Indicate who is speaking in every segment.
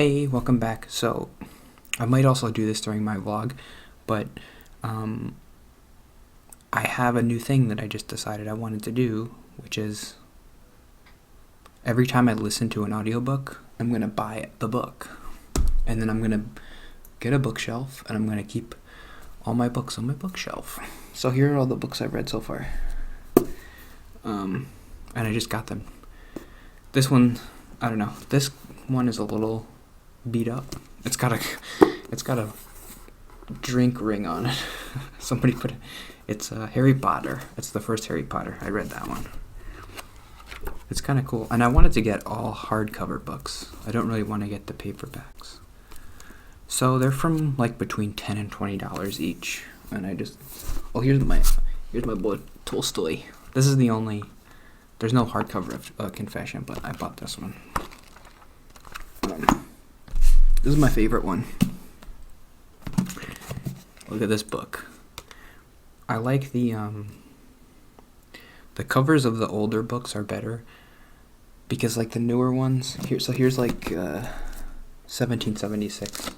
Speaker 1: Hey, welcome back. So, I might also do this during my vlog, but I have a new thing that I just decided I wanted to do, which is every time I listen to an audiobook, I'm going to buy the book. And then I'm going to get a bookshelf, and I'm going to keep all my books on my bookshelf. So here are all the books I've read so far. And I just got them. This one, I don't know. This one is a little beat up. It's got a drink ring on it. Somebody put it. It's Harry Potter. It's the first Harry Potter. I read that one. It's kind of cool. And I wanted to get all hardcover books. I don't really want to get the paperbacks. So they're from like between $10 and $20 each. And I just here's my boy Tolstoy. This is the only. There's no hardcover of Confession, but I bought this one. This is my favorite one. Look at this book. I like the covers of the older books are better because like the newer ones here's like 1776.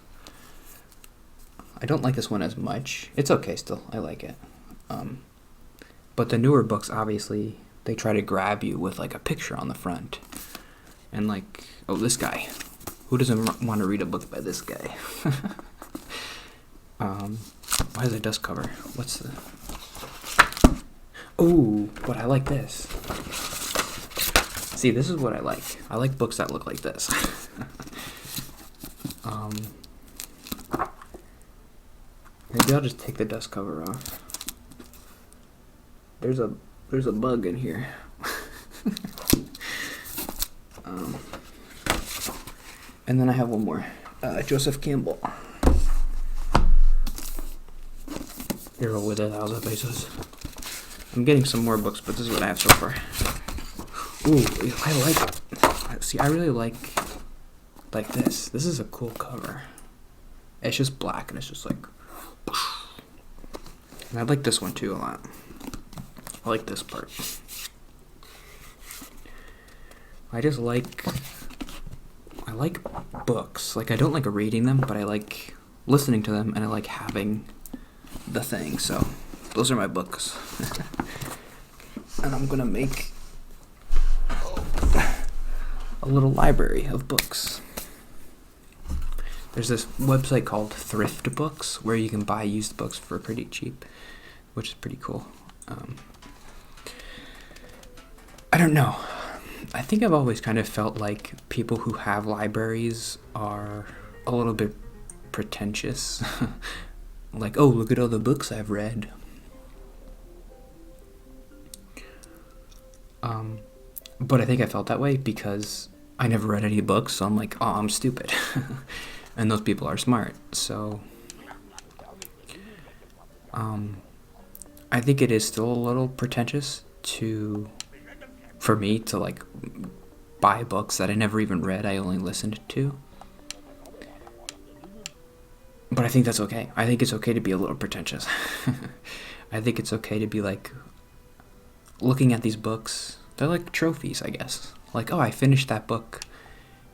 Speaker 1: I don't like this one as much. It's okay still. I like it. But the newer books, obviously, they try to grab you with like a picture on the front. And like, oh, this guy. Who doesn't want to read a book by this guy? Why is it dust cover? What's the... Oh, but I like this. See, this is what I like. I like books that look like this. Maybe I'll just take the dust cover off. There's a bug in here. And then I have one more. Joseph Campbell. Hero with 1,000 Faces. I'm getting some more books, but this is what I have so far. Ooh, I really like this. This is a cool cover. It's just black and it's just like... And I like this one too a lot. I like this part. I like books. Like, I don't like reading them, but I like listening to them, and I like having the thing. So, those are my books. And I'm gonna make a little library of books. There's this website called Thrift Books, where you can buy used books for pretty cheap, which is pretty cool. I don't know. I think I've always kind of felt like people who have libraries are a little bit pretentious. Like, oh, look at all the books I've read. But I think I felt that way because I never read any books, so I'm like, oh, I'm stupid. And those people are smart, so... I think it is still a little pretentious for me to like buy books that I never even read, I only listened to. But I think that's okay. I think it's okay to be a little pretentious. I think it's okay to be like looking at these books. They're like trophies, I guess. Like, oh, I finished that book,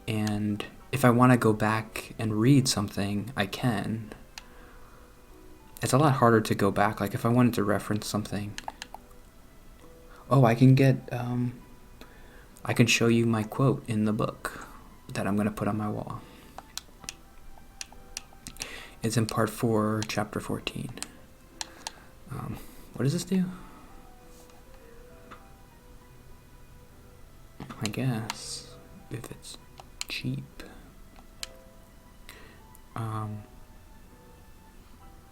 Speaker 1: and if I want to go back and read something, I can. It's a lot harder to go back. Like, if I wanted to reference something, oh, I can show you my quote in the book that I'm going to put on my wall. It's in part 4, chapter 14. What does this do? I guess, if it's cheap.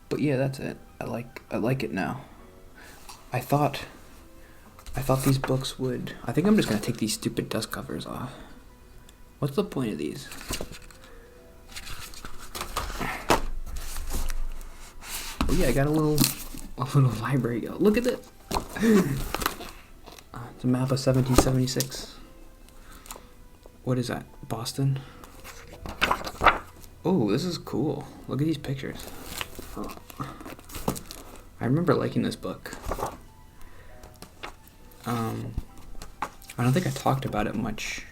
Speaker 1: But yeah, that's it. I like it now. I thought these books would... I think I'm just going to take these stupid dust covers off. What's the point of these? Oh yeah, I got a little library. Oh, look at it. It's a map of 1776. What is that? Boston? Oh, this is cool. Look at these pictures. Oh. I remember liking this book. I don't think I talked about it much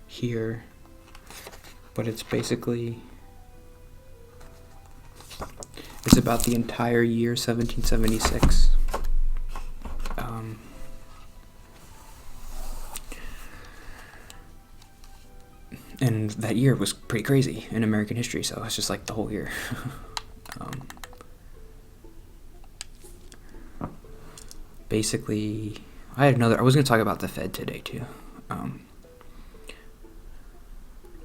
Speaker 1: here, but it's about the entire year 1776. And that year was pretty crazy in American history, so it's just like the whole year. Basically, I was going to talk about the Fed today too.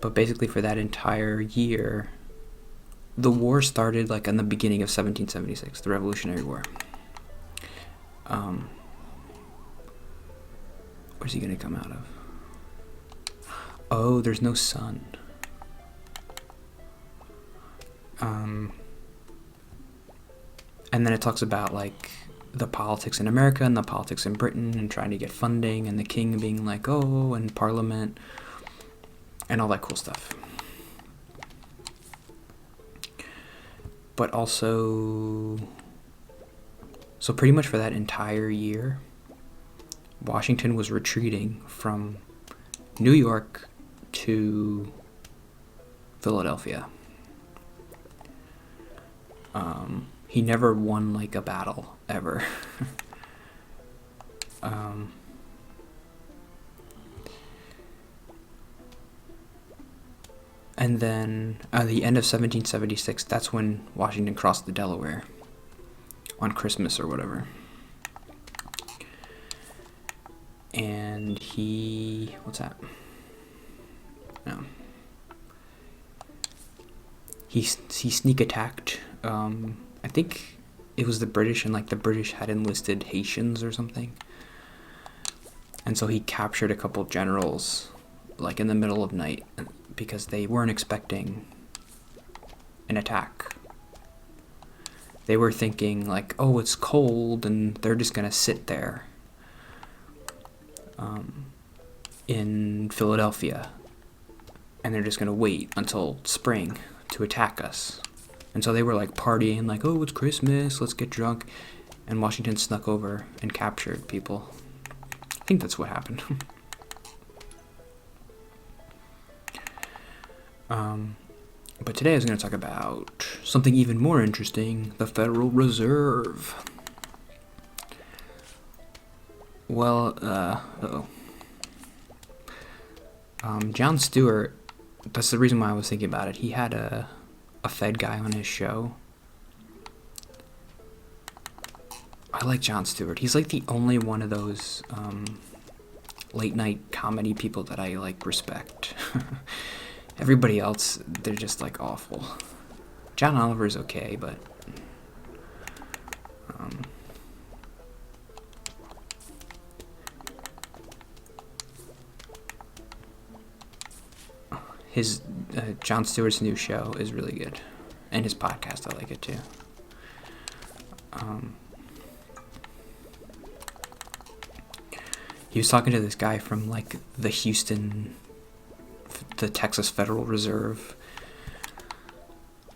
Speaker 1: But basically for that entire year, the war started like in the beginning of 1776, the Revolutionary War. Where's he going to come out of? Oh, there's no sun. And then it talks about like the politics in America and the politics in Britain and trying to get funding and the king being like, oh, and Parliament and all that cool stuff. But also, so pretty much for that entire year, Washington was retreating from New York to Philadelphia. He never won like a battle ever. And then at the end of 1776, that's when Washington crossed the Delaware on Christmas or whatever. And what's that? No. He sneak attacked. I think it was the British, and like the British had enlisted Haitians or something. And so he captured a couple generals like in the middle of night because they weren't expecting an attack. They were thinking like, oh, it's cold and they're just going to sit there in Philadelphia and they're just going to wait until spring to attack us. And so they were like partying like, oh, it's Christmas, let's get drunk. And Washington snuck over and captured people. I think that's what happened. But today I was going to talk about something even more interesting, the Federal Reserve. Well, Jon Stewart, that's the reason why I was thinking about it. He had a Fed guy on his show. I like Jon Stewart. He's like the only one of those late night comedy people that I like respect. Everybody else, they're just like awful. John Oliver's okay, but his Jon Stewart's new show is really good, and his podcast, I like it too. He was talking to this guy from like the Texas Federal Reserve,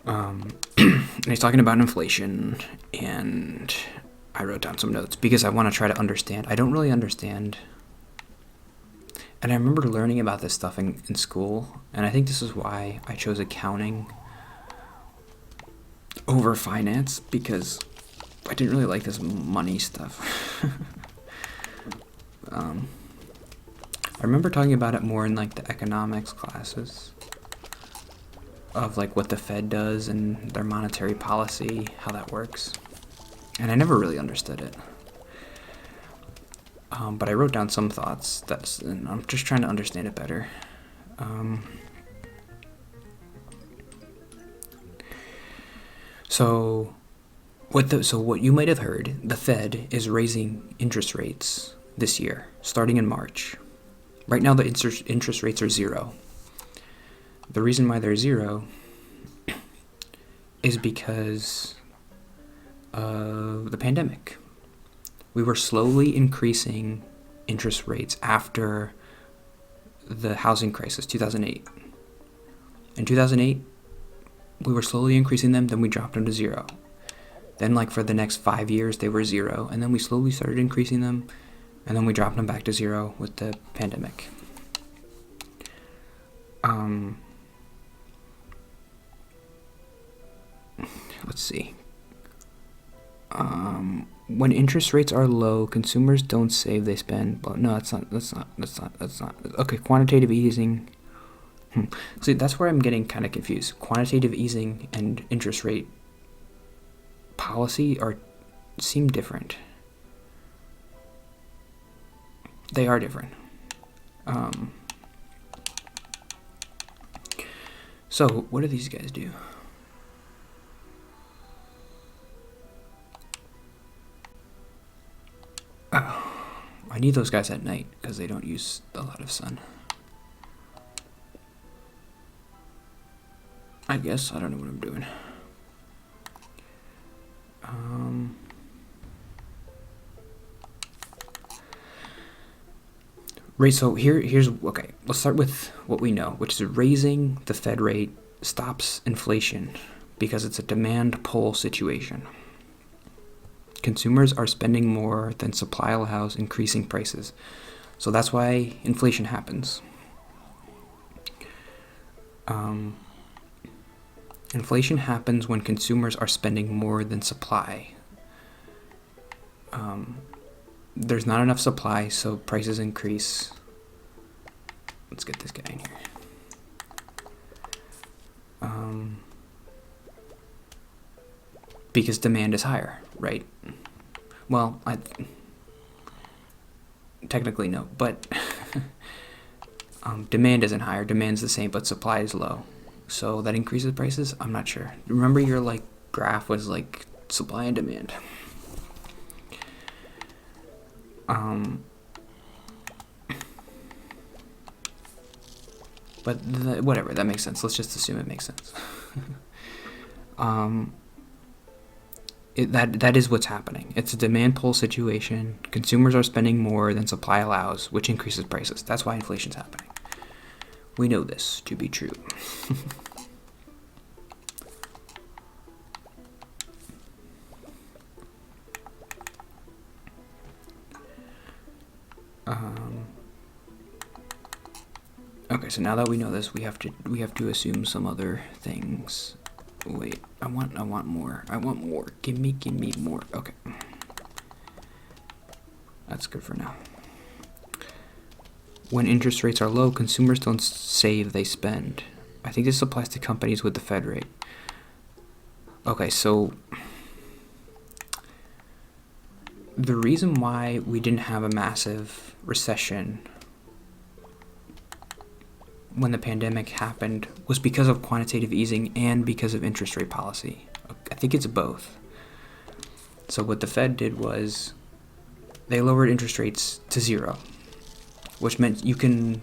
Speaker 1: and he's talking about inflation, and I wrote down some notes because I want to try to understand. I don't really understand. And I remember learning about this stuff in school, and I think this is why I chose accounting over finance, because I didn't really like this money stuff. I remember talking about it more in like the economics classes of like what the Fed does and their monetary policy, how that works. And I never really understood it. But I wrote down some thoughts, and I'm just trying to understand it better. So what you might have heard, the Fed is raising interest rates this year, starting in March. Right now the interest rates are 0. The reason why they're 0 is because of the pandemic. We were slowly increasing interest rates after the housing crisis, 2008. In 2008, we were slowly increasing them, then we dropped them to 0. Then like for the next 5 years, they were 0, and then we slowly started increasing them, and then we dropped them back to 0 with the pandemic. let's see. When interest rates are low, consumers don't save, they spend. But no, that's not. Okay, quantitative easing. See, that's where I'm getting kind of confused. Quantitative easing and interest rate policy seem different. They are different. So what do these guys do? Oh, I need those guys at night because they don't use a lot of sun. I guess I don't know what I'm doing. Right, so here's okay. Let's start with what we know, which is raising the Fed rate stops inflation because it's a demand pull situation. Consumers are spending more than supply allows, increasing prices. So that's why inflation happens. Inflation happens when consumers are spending more than supply. There's not enough supply, so prices increase. Let's get this guy in here. Because demand is higher, right? Well, technically no, but demand isn't higher. Demand's the same, but supply is low. So that increases prices? I'm not sure. Remember your graph was supply and demand. But whatever, that makes sense. Let's just assume it makes sense. That is what's happening. It's a demand pull situation. Consumers are spending more than supply allows, which increases prices. That's why inflation's happening. We know this to be true. Okay, so now that we know this, we have to assume some other things. Wait, I want more. I want more. Give me more. Okay. That's good for now. When interest rates are low, consumers don't save, they spend. I think this applies to companies with the Fed rate. Okay, so the reason why we didn't have a massive recession when the pandemic happened was because of quantitative easing and because of interest rate policy. I think it's both. So what the Fed did was they lowered interest rates to zero, which meant you can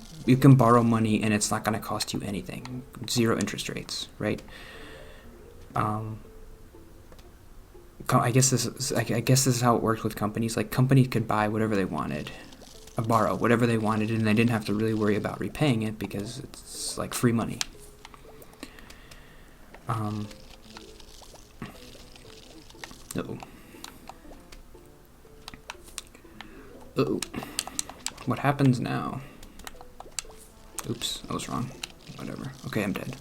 Speaker 1: borrow money and it's not going to cost you anything. Zero interest rates, right? I guess this is how it worked with companies. Companies could buy whatever they wanted, borrow whatever they wanted, and they didn't have to really worry about repaying it because it's free money. What happens now? Oops, I was wrong. Whatever. Okay, I'm dead.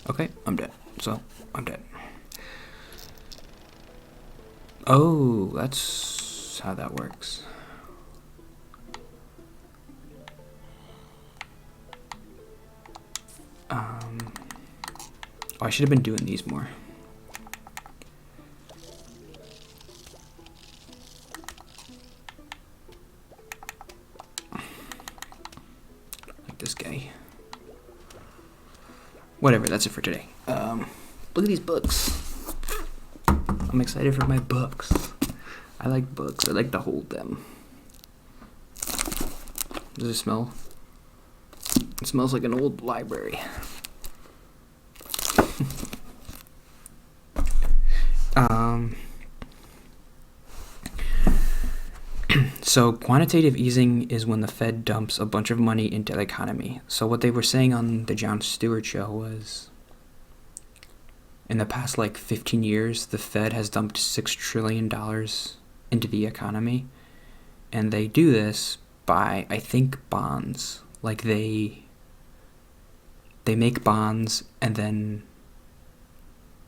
Speaker 1: Okay, I'm dead. So, I'm dead. Oh, that's how that works. I should have been doing these more. Like this guy. Whatever, that's it for today. Look at these books. I'm excited for my books. I like books. I like to hold them. Does it smell? It smells like an old library. So quantitative easing is when the Fed dumps a bunch of money into the economy. So what they were saying on the Jon Stewart show was, in the past 15 years, the Fed has dumped $6 trillion into the economy. And they do this by, I think, bonds. They make bonds and then...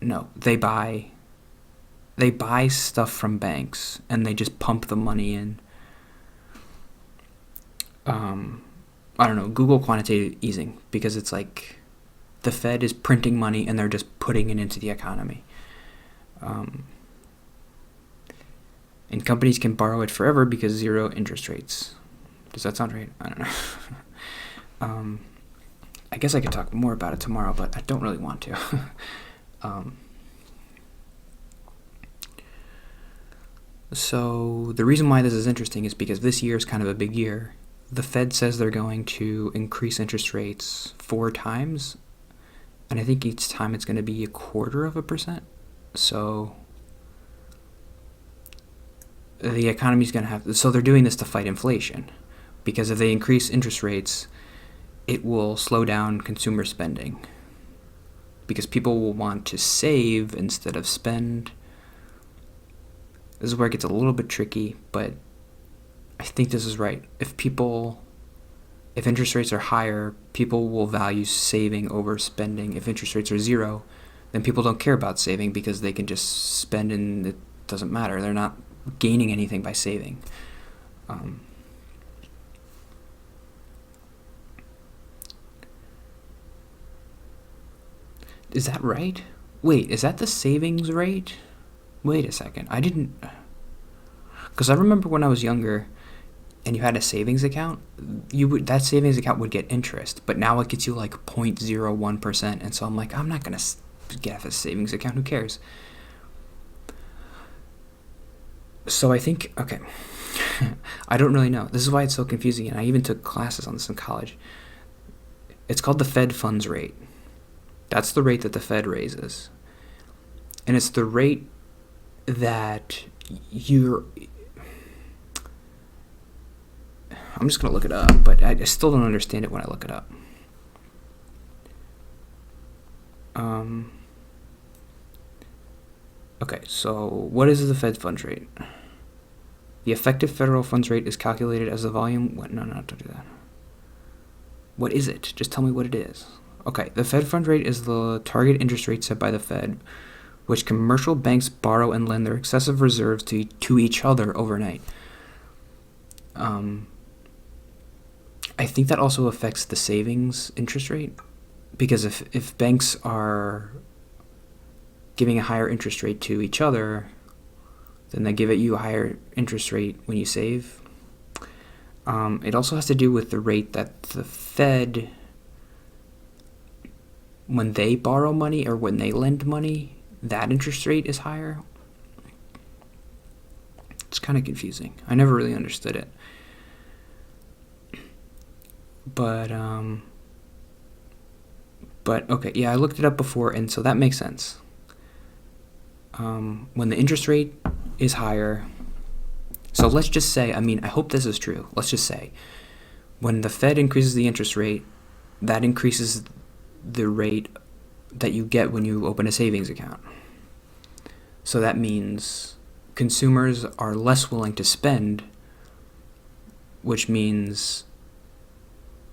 Speaker 1: No, they buy they buy stuff from banks and they just pump the money in. I don't know, Google quantitative easing, because it's like the Fed is printing money and they're just putting it into the economy. And companies can borrow it forever because zero interest rates. Does that sound right? I don't know. I guess I could talk more about it tomorrow, but I don't really want to. So the reason why this is interesting is because this year is kind of a big year. The Fed says they're going to increase interest rates 4 times, and I think each time it's going to be 0.25%. So the economy's going to have... So they're doing this to fight inflation, because if they increase interest rates, it will slow down consumer spending, because people will want to save instead of spend. This is where it gets a little bit tricky, but I think this is right. If interest rates are higher, people will value saving over spending. If interest rates are 0, then people don't care about saving because they can just spend and it doesn't matter. They're not gaining anything by saving. Is that right? Wait, is that the savings rate? Wait a second. I didn't... Because I remember when I was younger and you had a savings account, that savings account would get interest, but now it gets you like 0.01%, and so I'm like, I'm not going to get a savings account. Who cares? So I think, okay, I don't really know. This is why it's so confusing, and I even took classes on this in college. It's called the Fed funds rate. That's the rate that the Fed raises. And it's the rate that I'm just going to look it up, but I still don't understand it when I look it up. Okay, so what is the Fed funds rate? The effective federal funds rate is calculated as the volume... No, don't do that. What is it? Just tell me what it is. Okay, the Fed funds rate is the target interest rate set by the Fed, which commercial banks borrow and lend their excessive reserves to each other overnight. I think that also affects the savings interest rate, because if banks are giving a higher interest rate to each other, then they give you a higher interest rate when you save. It also has to do with the rate that the Fed, when they borrow money or when they lend money, that interest rate is higher. It's kind of confusing. I never really understood it. But okay, yeah, I looked it up before, and so that makes sense. When the interest rate is higher, so let's just say, I hope this is true. Let's just say, when the Fed increases the interest rate, that increases the rate that you get when you open a savings account. So that means consumers are less willing to spend, which means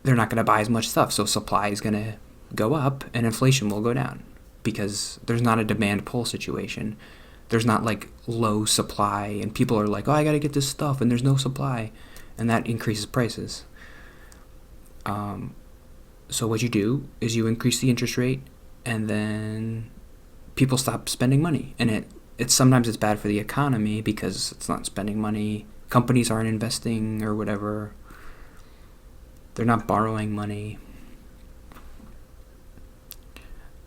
Speaker 1: they're not going to buy as much stuff. So supply is going to go up and inflation will go down, because there's not a demand pull situation. There's not like low supply and people are like, oh, I got to get this stuff and there's no supply, and that increases prices. So what you do is you increase the interest rate, and then people stop spending money, and it's sometimes it's bad for the economy because it's not spending money. Companies aren't investing or whatever. They're not borrowing money.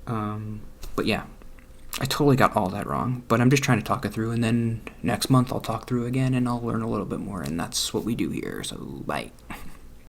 Speaker 1: But yeah, I totally got all that wrong, but I'm just trying to talk it through, and then next month I'll talk through again and I'll learn a little bit more, and that's what we do here. So bye.